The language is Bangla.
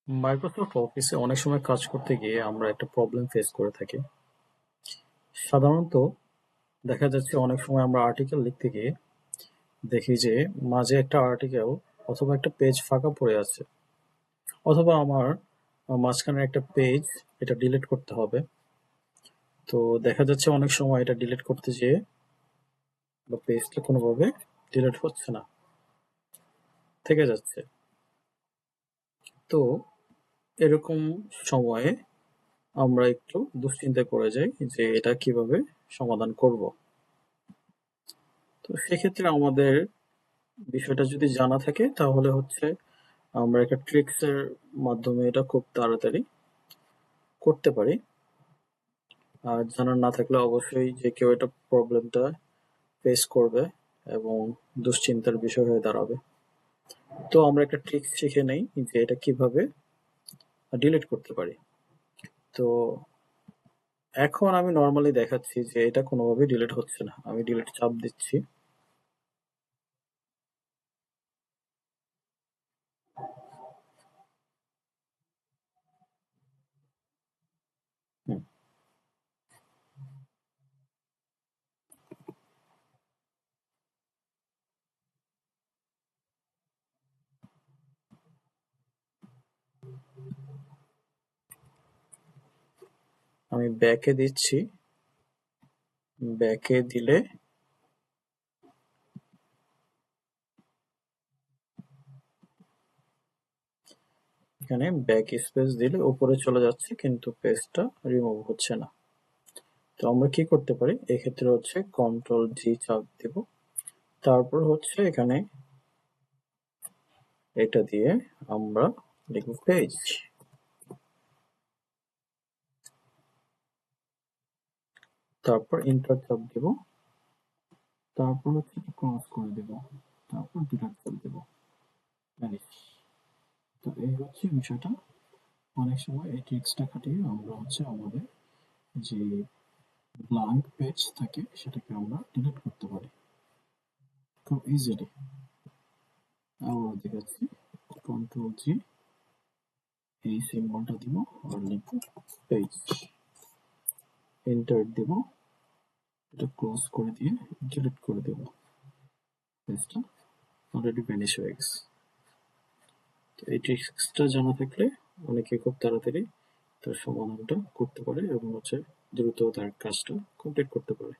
মাইক্রোসফট অফিসে অনেক সময় কাজ করতে গিয়ে আমরা একটা প্রবলেম ফেস করে থাকি। সাধারণত দেখা যাচ্ছে অনেক সময় আমরা আর্টিকেল লিখতে গিয়ে দেখি যে মাঝে একটা আর্টিকেল অথবা একটা পেজ ফাঁকা পড়ে আছে, অথবা আমার মাঝখানে একটা পেজ এটা ডিলিট করতে হবে। তো দেখা যাচ্ছে অনেক সময় এটা ডিলিট করতে যেয়ে বা পেজটা কোনোভাবে ডিলিট হচ্ছে না, থেকে যাচ্ছে। তো এরকম সময়ে আমরা একটু দুশ্চিন্তায় পড়ে যাই যে এটা কিভাবে সমাধান করব। তো সেক্ষেত্রে আমাদের বিষয়টা যদি জানা থাকে তাহলে হচ্ছে আমরা একটা ট্রিক্স এর মাধ্যমে এটা খুব তাড়াতাড়ি করতে পারি। আর জানা না থাকলে অবশ্যই যে কেউ এটা প্রবলেমটা ফেস করবে এবং দুশ্চিন্তার বিষয় হয়ে দাঁড়াবে। তো আমরা একটা ট্রিক্স শিখে নেই যে এটা কিভাবে ডিলিট করতে পারি। তো এখন আমি নর্মালি দেখাচ্ছি যে এটা কোনোভাবেই ডিলিট হচ্ছে না। আমি ডিলিট চাপ দিচ্ছি। হুম, আমি ব্যাকে দিচ্ছি। ব্যাকে দিলে এখানে ব্যাক স্পেস দিলে উপরে চলে যাচ্ছে কিন্তু পেজটা রিমুভ হচ্ছে না। তো আমরা কি করতে পারি এক্ষেত্রে হচ্ছে কন্ট্রোল জি চাপ দেব, তারপর হচ্ছে এখানে এটা দিয়ে আমরা লিখব পেজ, তারপর এন্টার চাপ দেব, তারপর হচ্ছে ক্রস করে দেব, তারপর ডিলিট করে দেব, ফিনিশ। তো এই হচ্ছে বিষয়টা। অনেক সময় এই ট্রিক্সটা খাটিয়ে আমরা হচ্ছে আমাদের যে ব্ল্যাঙ্ক পেজ থাকে সেটাকে আমরা ডিলিট করতে পারি খুব ইজিলি। আবার দেখাচ্ছি, কন্ট্রোল জি, এই সিম্বলটা দিব আর লিখব পেজ, এন্টার দেব, এটা ক্লোজ করে দিয়ে ডিলিট করে দেব। পেজটা অলরেডি ভ্যানিশ হয়ে গেছে। তো এই ট্রিক্সটা জানা থাকলে অনেকে খুব তাড়াতাড়ি তার সমাধানটা করতে পারে এবং হচ্ছে দ্রুত তার কাজটা কমপ্লিট করতে পারে।